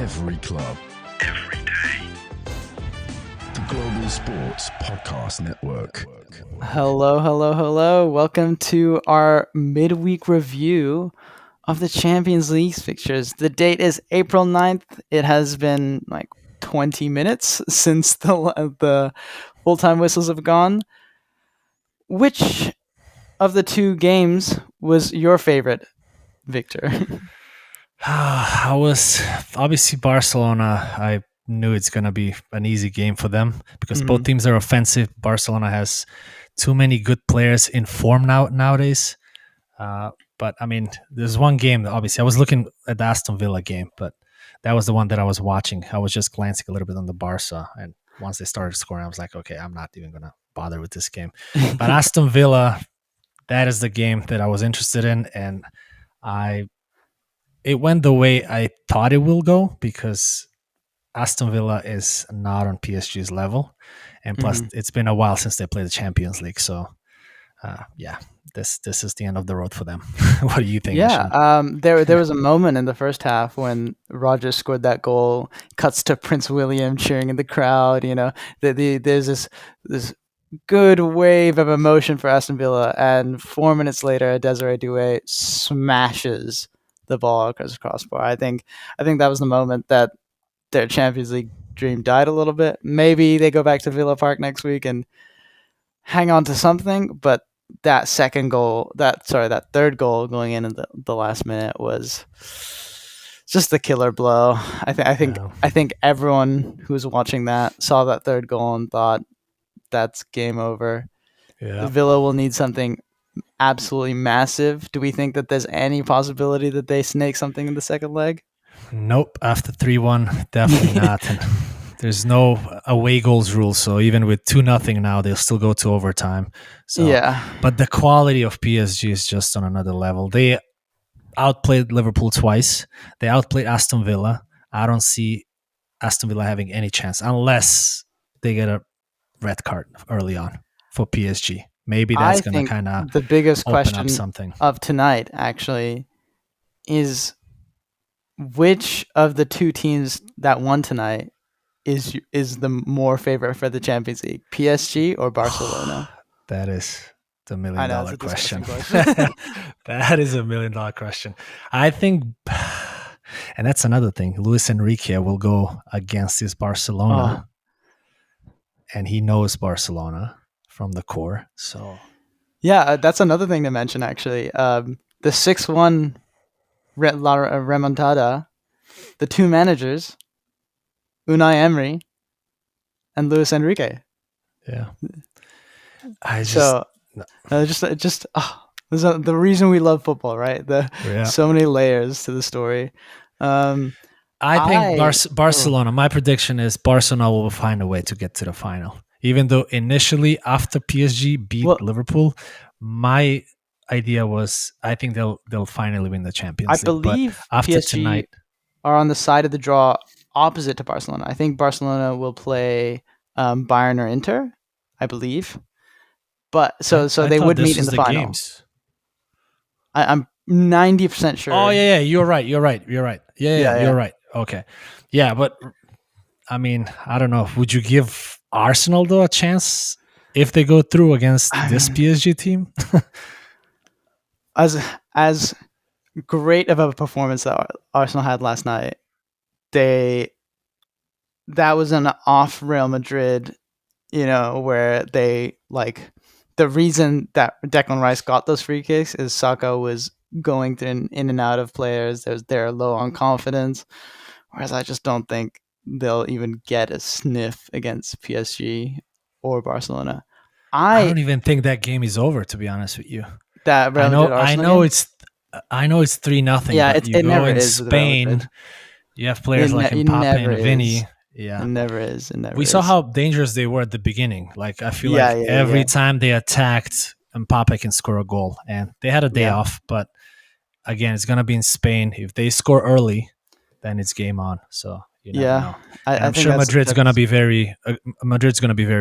Every club. Every day. The Global Sports Podcast Network. Hello. Welcome to our midweek review of the Champions League fixtures. The date is April 9th. It has been like 20 minutes since the full-time whistles have gone. Which of the two games was your favorite, Victor? I was obviously Barcelona. I knew it's going to be an easy game for them because both teams are offensive. Barcelona has too many good players in form nowadays. But I mean, there's one game, obviously. I was looking at the Aston Villa game, but that was the one that I was watching. I was just glancing a little bit on the Barca, and once they started scoring, I was like, okay, I'm not even going to bother with this game. But Aston Villa, that is the game that I was interested in, and it went the way I thought it will go because Aston Villa is not on PSG's level, and plus it's been a while since they played the Champions League. So, this is the end of the road for them. What do you think? Yeah, there was a moment in the first half when Rodgers scored that goal. Cuts to Prince William cheering in the crowd. You know, there's this good wave of emotion for Aston Villa, and 4 minutes later, Desiree Doué smashes the ball across the crossbar. I think that was the moment that their Champions League dream died a little bit. Maybe they go back to Villa Park next week and hang on to something, but that third goal going in the last minute was just the killer blow. I think everyone who was watching that saw that third goal and thought that's game over. Yeah. Villa will need something absolutely massive. Do we think that there's any possibility that they snake something in the second leg? Nope. After 3-1, definitely not. And there's no away goals rule, so even with 2-0 now, they'll still go to overtime. So, yeah. But the quality of PSG is just on another level. They outplayed Liverpool twice. They outplayed Aston Villa. I don't see Aston Villa having any chance unless they get a red card early on for PSG. Maybe that's going to kind of the biggest question something of tonight actually is which of the two teams that won tonight is the more favorite for the Champions League, PSG or Barcelona? That is the $1 million question. That is a $1 million question. I think, and that's another thing. Luis Enrique will go against his Barcelona, and he knows Barcelona from the core. So, yeah, that's another thing to mention. Actually, the 6-1 remontada, the two managers, Unai Emery and Luis Enrique. Yeah, the reason we love football, right? So many layers to the story. I think Barcelona. My prediction is Barcelona will find a way to get to the final. Even though initially after PSG beat Liverpool, my idea was I think they'll finally win the Champions League. I believe but after PSG tonight are on the side of the draw opposite to Barcelona. I think Barcelona will play Bayern or Inter, I believe. But so they would meet in the final. Games. I'm 90% sure. Oh yeah, you're right. Yeah, you're right. Okay. Yeah, but I mean, I don't know. Would you give Arsenal though a chance if they go through against this PSG team? As great of a performance that Arsenal had last night, that was an off Real Madrid, where they the reason that Declan Rice got those free kicks is Saka was going in and out of players. They're low on confidence, whereas I just don't think they'll even get a sniff against PSG or Barcelona. I don't even think that game is over, to be honest with you. That Real I know it's 3-0. Yeah, but it never is. Spain, you have players like Mbappe and Vinny. Yeah, it never is. We saw how dangerous they were at the beginning. Like I feel every time they attacked, Mbappe can score a goal, and they had a day off. But again, it's gonna be in Spain. If they score early, then it's game on. So you never know. I'm sure Madrid's gonna be very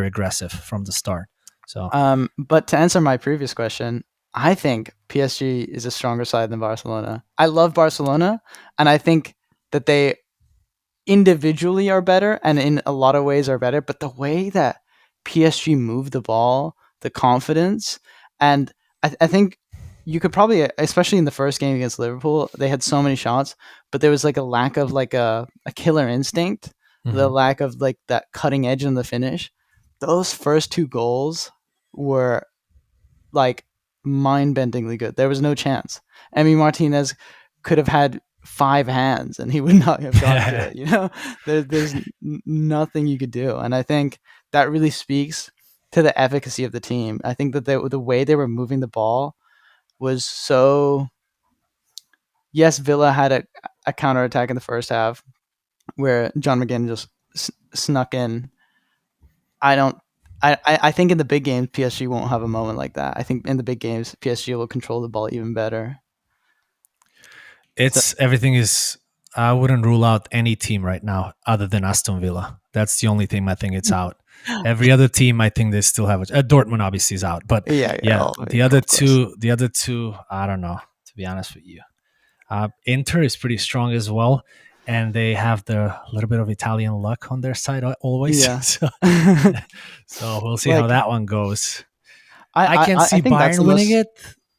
aggressive from the start. So, but to answer my previous question, I think PSG is a stronger side than Barcelona. I love Barcelona, and I think that they individually are better and in a lot of ways are better, but the way that PSG moved the ball, the confidence, and I think you could probably, especially in the first game against Liverpool, they had so many shots, but there was like a lack of like a killer instinct, the lack of like that cutting edge in the finish. Those first 2 goals were like mind-bendingly good. There was no chance. Emi Martinez could have had 5 hands and he would not have got to it. You know, there's nothing you could do, and I think that really speaks to the efficacy of the team. I think that the way they were moving the ball was so. Yes, Villa had a counterattack in the first half where John McGinn just snuck in. I think in the big games PSG won't have a moment like that. I think in the big games PSG will control the ball even better. Everything is. I wouldn't rule out any team right now other than Aston Villa. That's the only team I think it's out. Every other team, I think they still have. Dortmund obviously is out, but the other two, I don't know. To be honest with you, Inter is pretty strong as well, and they have the little bit of Italian luck on their side always. Yeah. So we'll see how that one goes. I can see Bayern winning it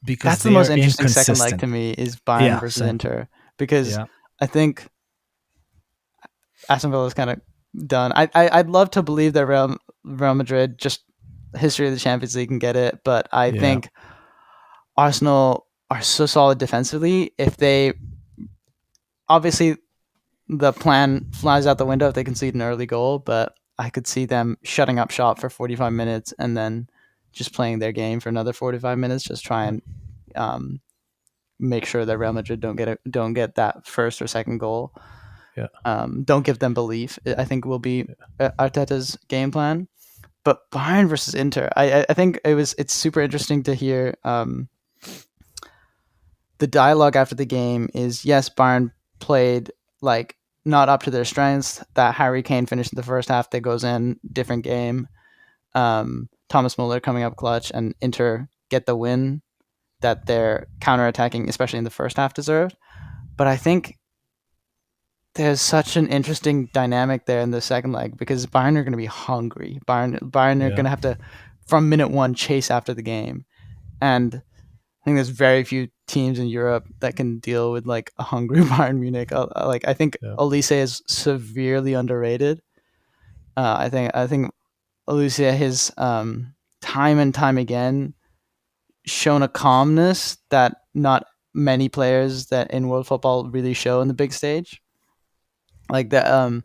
because that's the most interesting second leg to me is Bayern versus Inter, because I think Aston Villa is kind of done. I'd love to believe that Real Madrid, just history of the Champions League, can get it, but I think Arsenal are so solid defensively. If they obviously the plan flies out the window if they concede an early goal, but I could see them shutting up shop for 45 minutes and then just playing their game for another 45 minutes, just try and make sure that Real Madrid don't get that first or second goal. Don't give them belief, I think will be Arteta's game plan. But Bayern versus Inter, I think it's super interesting to hear the dialogue after the game is, yes, Bayern played like not up to their strengths. That Harry Kane finished in the first half that goes in, different game. Thomas Muller coming up clutch, and Inter get the win that they're counterattacking, especially in the first half, deserved. But I think there's such an interesting dynamic there in the second leg because Bayern are going to be hungry. Bayern are going to have to, from minute 1, chase after the game. And I think there's very few teams in Europe that can deal with like a hungry Bayern Munich. I think Olise is severely underrated. I think Olise has time and time again shown a calmness that not many players that in world football really show in the big stage. Like the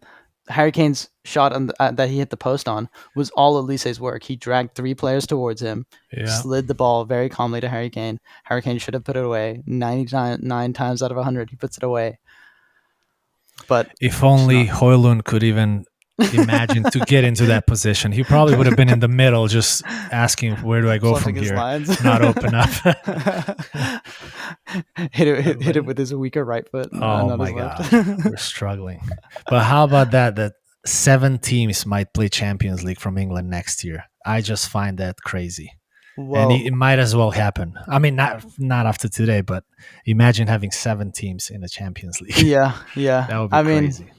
Harry Kane's shot that he hit the post on was all Olise's work. He dragged 3 players towards him, slid the ball very calmly to Harry Kane. Harry Kane should have put it away. 99 times out of 100, he puts it away. But if only Højlund could even imagine to get into that position, he probably would have been in the middle just asking, where do I go from here? Not open up. hit it with his weaker right foot. Oh my God. We're struggling. But how about that 7 teams might play Champions League from England next year? I just find that crazy. Whoa. And it might as well happen. I mean, not after today, but imagine having 7 teams in the Champions League. Yeah. That would be crazy.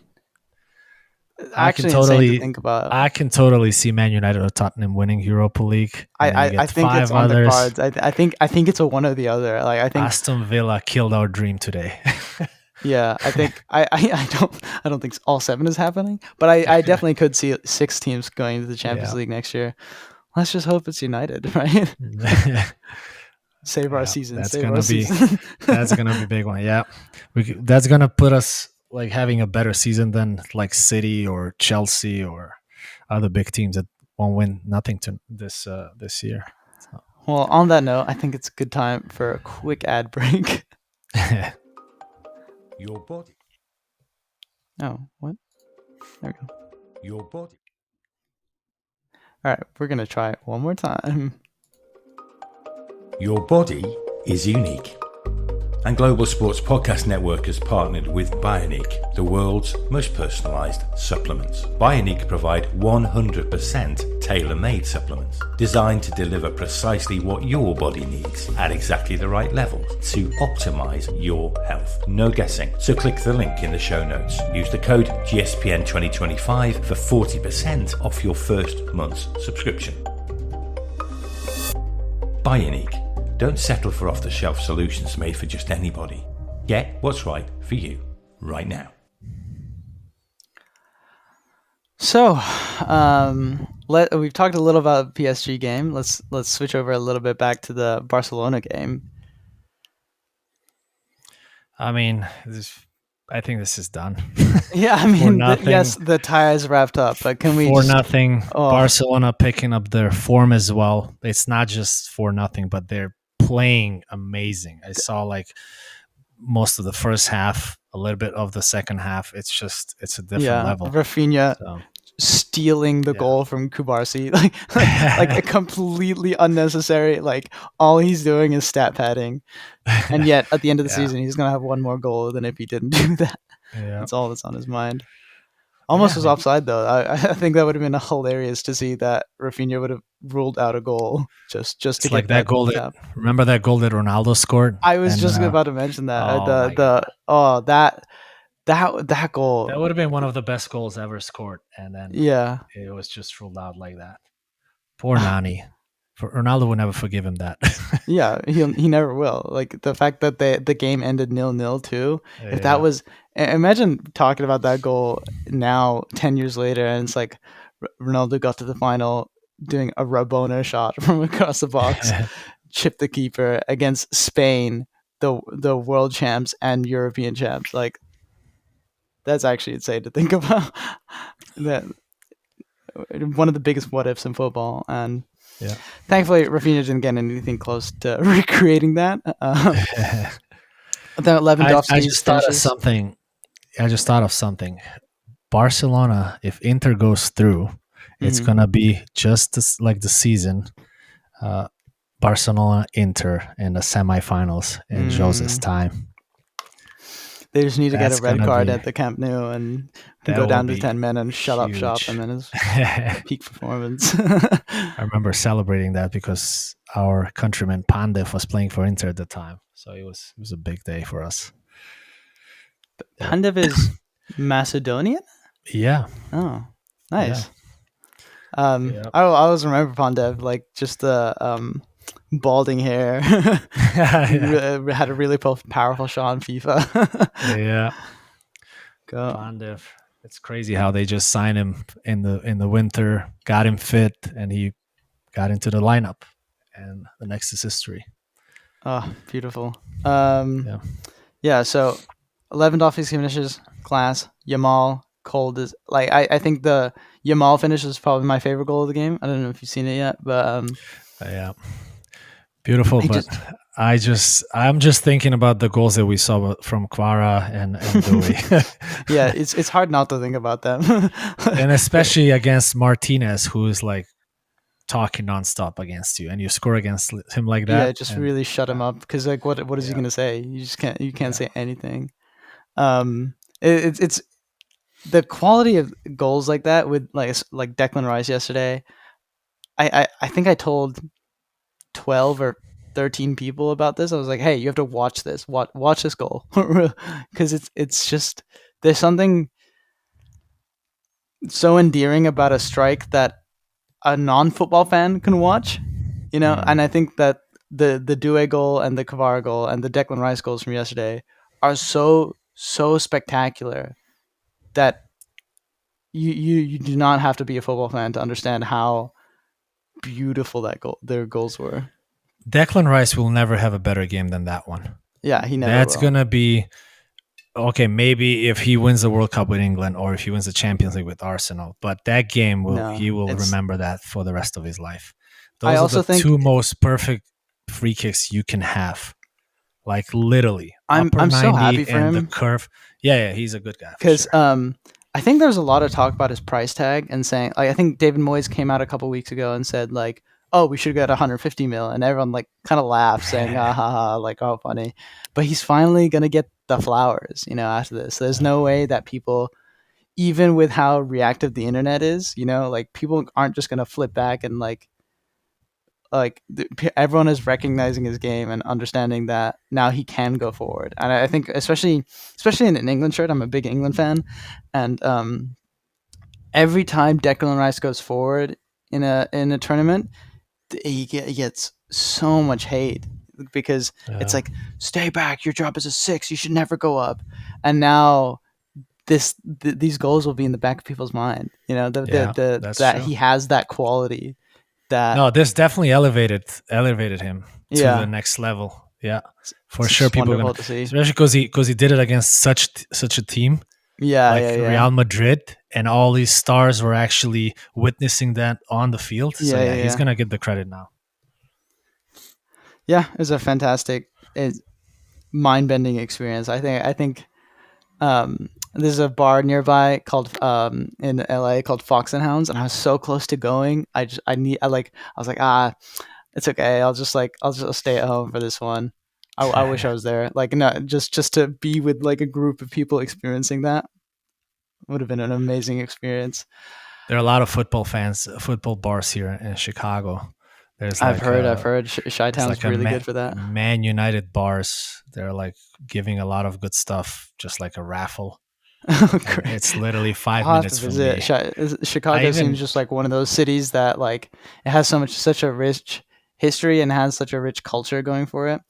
I can totally think about. I can totally see Man United or Tottenham winning Europa League. I think it's on the cards. I think it's a one or the other. Like I think Aston Villa killed our dream today. Yeah, I think I don't think all 7 is happening, but I definitely could see 6 teams going to the Champions League next year. Let's just hope it's United, right? Save our season. That's gonna be a big one. Yeah, that's gonna put us like having a better season than like City or Chelsea or other big teams that won't win nothing to this year. So. Well, on that note, I think it's a good time for a quick ad break. Your body. Oh, what? There we go. Your body. All right, we're going to try it one more time. Your body is unique. And Global Sports Podcast Network has partnered with Bioniq, the world's most personalised supplements. Bioniq provide 100% tailor-made supplements designed to deliver precisely what your body needs at exactly the right levels to optimise your health. No guessing. So click the link in the show notes. Use the code GSPN2025 for 40% off your first month's subscription. Bioniq. Don't settle for off-the-shelf solutions made for just anybody. Get what's right for you right now. So, we've talked a little about the PSG game. Let's switch over a little bit back to the Barcelona game. I mean, I think this is done. Yeah, I mean, yes, the tie is wrapped up, but can we? 4-0. Barcelona picking up their form as well. It's not just 4-0, but they're playing amazing. I saw like most of the first half, a little bit of the second half. It's a different level. Rafinha stealing the goal from Kubarsi, like a completely unnecessary. Like all he's doing is stat padding, and yet at the end of the season, he's gonna have one more goal than if he didn't do that. Yeah. That's all that's on his mind. Almost was offside though. I think that would have been hilarious to see that Rafinha would have ruled out a goal just to get like that goal. Remember that goal that Ronaldo scored? I was just about to mention that. That goal. That would have been one of the best goals ever scored, and then it was just ruled out like that. Poor Nani. Ronaldo would never forgive him that. Yeah, he never will. Like the fact that the game ended 0-0 too. If that was, imagine talking about that goal now 10 years later, and it's like Ronaldo got to the final doing a Rabona shot from across the box, chipped the keeper against Spain, the world champs and European champs. Like that's actually insane to think about. That one of the biggest what ifs in football, and thankfully Rafinha didn't get anything close to recreating that. Then Lewandowski. I just thought of something. Barcelona, if Inter goes through, it's gonna be just like the season. Barcelona-Inter in the semifinals in Jose's time. They just need to get a red card at the Camp Nou and go down to 10 men and shut up shop, and then his peak performance. I remember celebrating that because our countryman Pandev was playing for Inter at the time, so it was a big day for us. Pandev is Macedonian? Yeah. Oh, nice. Yeah. I always remember Pandev, like just the balding hair. Had a really powerful shot on FIFA. Yeah. Go Pandev. It's crazy how they just signed him in the winter, got him fit, and he got into the lineup, and the next is history. Oh, beautiful. Yeah. So Lewandowski finishes class. Yamal cold is like I think the Yamal finish is probably my favorite goal of the game. I don't know if you've seen it yet, but yeah, beautiful. I'm just thinking about the goals that we saw from Kvara and Dewey. Yeah, it's hard not to think about them, and especially against Martinez, who is like talking nonstop against you, and you score against him like that. Yeah, just really shut him up, because like what is he gonna say? You can't say anything. It's the quality of goals like that with like Declan Rice yesterday. I think I told 12 or 13 people about this. I was like, hey, you have to watch this. Watch this goal, because it's just, there's something so endearing about a strike that a non-football fan can watch, you know. And I think that the Doué goal and the Kvara goal and the Declan Rice goals from yesterday are so spectacular that you do not have to be a football fan to understand how beautiful their goals were. Declan Rice will never have a better game than that one. Yeah, he never That's will. Gonna be okay. Maybe if he wins the World Cup with England, or if he wins the Champions League with Arsenal, but that game he will remember that for the rest of his life. Those are the two most perfect free kicks you can have. Like literally, I'm so happy for him. The curve. Yeah, he's a good guy. Because I think there's a lot of talk about his price tag, and saying, like, I think David Moyes came out a couple weeks ago and said like, oh, we should get 150 mil, and everyone like kind of laughs, saying, ah, ha, ha, like, oh, funny. But he's finally gonna get the flowers, after this. There's no way that people, even with how reactive the internet is, like people aren't just gonna flip back and everyone is recognizing his game and understanding that now he can go forward. And I think especially in an England shirt, I'm a big England fan, and every time Declan Rice goes forward in a tournament, he gets so much hate because it's like, stay back, your job is a 6, you should never go up. And now these goals will be in the back of people's mind, that true. he has that quality. No, this definitely elevated him to the next level. Yeah, for sure. People are gonna, to see, especially because he did it against such a team. Real Madrid, and all these stars were actually witnessing that on the field. So he's gonna get the credit now. Yeah, it was a fantastic, mind-bending experience. I think there's a bar nearby called in LA called Fox and Hounds, and I was so close to going. I was like, it's okay. I'll just stay at home for this one. I wish I was there. Like, no, just to be with like a group of people experiencing that would have been an amazing experience. There are a lot of football bars here in Chicago. I've heard Chi-Town's really good for that. Man United bars. They're like giving a lot of good stuff, just like a raffle. It's literally 5 minutes from me. Chicago seems just like one of those cities that like it has such a rich history and has such a rich culture going for it,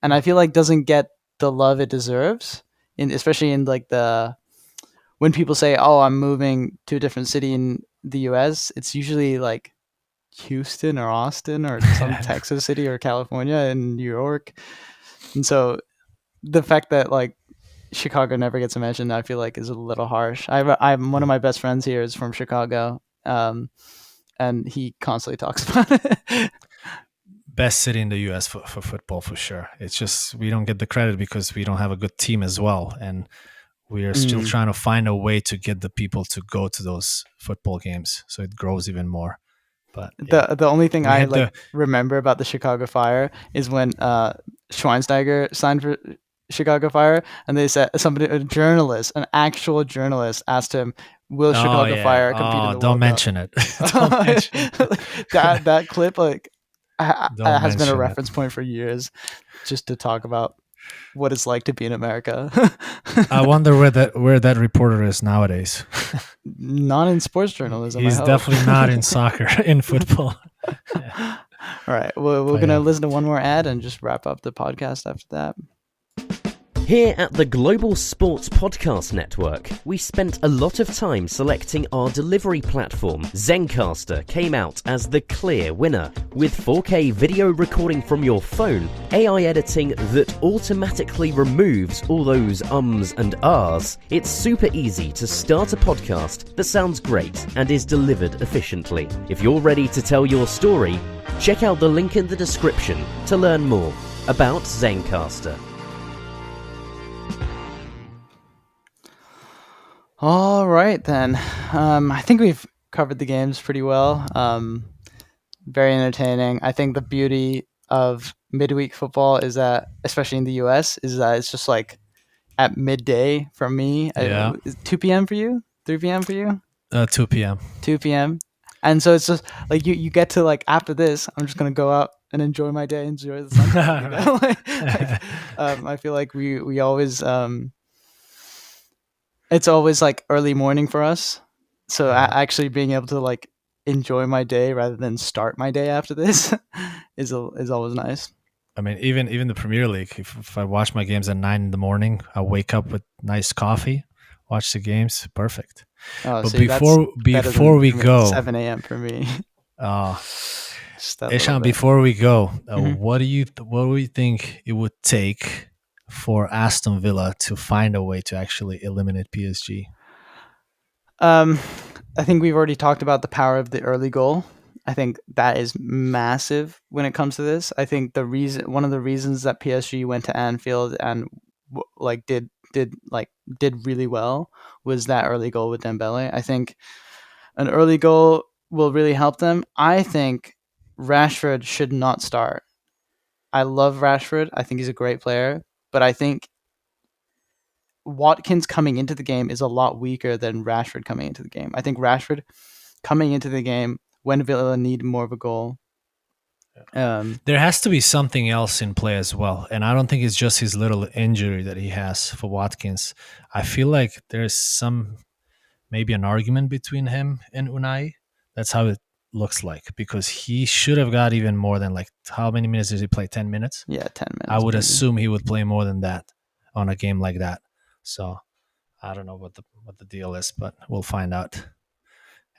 and I feel like doesn't get the love it deserves. Especially in like when people say, "Oh, I'm moving to a different city in the U.S.," it's usually like Houston or Austin or some Texas city or California and New York. And so the fact that like Chicago never gets mentioned, I feel like is a little harsh. I'm one of my best friends here is from Chicago, and he constantly talks about it. Best city in the US for football for sure. It's just we don't get the credit because we don't have a good team as well, and we are still trying to find a way to get the people to go to those football games so it grows even more. But the only thing I remember about the Chicago Fire is when Schweinsteiger signed for Chicago Fire, and they said an actual journalist asked him, "Will Chicago Fire compete in the World Don't mention Cup?" it. Don't mention it. that clip has been a reference point for years, just to talk about what it's like to be in America. I wonder where that reporter is nowadays. Not in sports journalism. He's definitely not in soccer, in football. Yeah. All right. Well, we're going to listen to one more ad and just wrap up the podcast after that. Here at the Global Sports Podcast Network, we spent a lot of time selecting our delivery platform. Zencastr came out as the clear winner. With 4K video recording from your phone, AI editing that automatically removes all those ums and ahs, it's super easy to start a podcast that sounds great and is delivered efficiently. If you're ready to tell your story, check out the link in the description to learn more about Zencastr. All right, then. I think we've covered the games pretty well. Very entertaining. I think the beauty of midweek football is that, especially in the US, is that it's just like at midday for me. Yeah. 2 p.m. for you? 3 p.m. for you? 2 p.m. 2 p.m. And so it's just like you get to like, after this, I'm just going to go out and enjoy my day, enjoy the sunset. I feel like we always... it's always like early morning for us, so actually being able to like enjoy my day rather than start my day after this is always nice. I mean, even the Premier League, if I watch my games at 9 a.m, I wake up with nice coffee, watch the games, perfect. But before we go, 7 a.m. for me. Eshan, before we go, what do you think it would take for Aston Villa to find a way to actually eliminate PSG? I think we've already talked about the power of the early goal. I think that is massive when it comes to this. I think one of the reasons that PSG went to Anfield and did really well was that early goal with Dembele. I think an early goal will really help them. I think Rashford should not start. I love Rashford. I think he's a great player, but I think Watkins coming into the game is a lot weaker than Rashford coming into the game. I think Rashford coming into the game when Villa need more of a goal. There has to be something else in play as well, and I don't think it's just his little injury that he has for Watkins. I feel like there's maybe an argument between him and Unai. That's how it looks like, because he should have got even more than, like, how many minutes did he play? 10 minutes? Yeah, 10 minutes. I would maybe. assume he would play more than that on a game like that. So I don't know what the deal is, but we'll find out.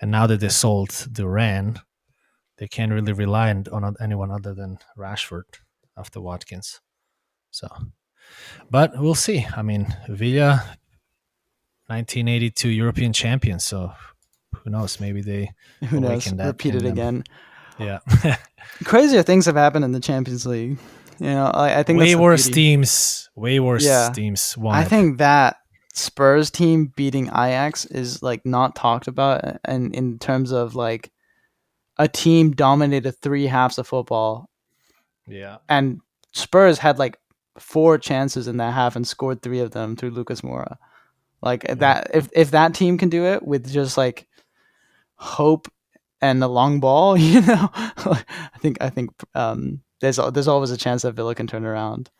And now that they sold Duran, they can't really rely on anyone other than Rashford after Watkins. So, but we'll see. I mean, Villa, 1982 European champions. So who knows? Maybe they repeat it again. Yeah. Crazier things have happened in the Champions League. You know, I think way that's worse teams won. I think that Spurs team beating Ajax is like not talked about, and in terms of like a team dominated 3 halves of football. Yeah. And Spurs had like 4 chances in that half and scored 3 of them through Lucas Moura. Like that, if that team can do it with just like hope and a long ball, you know, I think there's always a chance that Villa can turn around.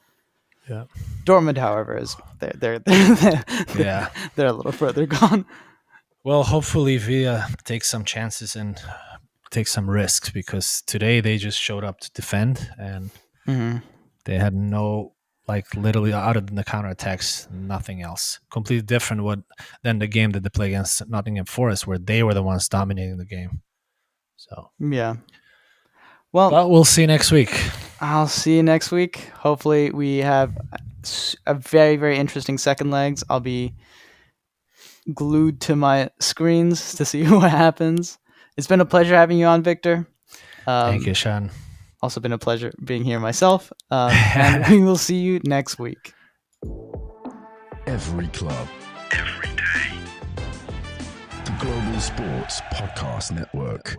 Yeah. Dortmund, however, is they're a little further gone. Well, hopefully Villa takes some chances and take some risks, because today they just showed up to defend, and they had no, like, literally other than the counterattacks, nothing else. Completely different than the game that they play against Nottingham Forest, where they were the ones dominating the game. So yeah. Well, but we'll see next week. I'll see you next week. Hopefully we have a very, very interesting second legs. I'll be glued to my screens to see what happens. It's been a pleasure having you on, Victor. Thank you, Eshan. Also been a pleasure being here myself. And we will see you next week. Every club, every day. The Global Sports Podcast Network.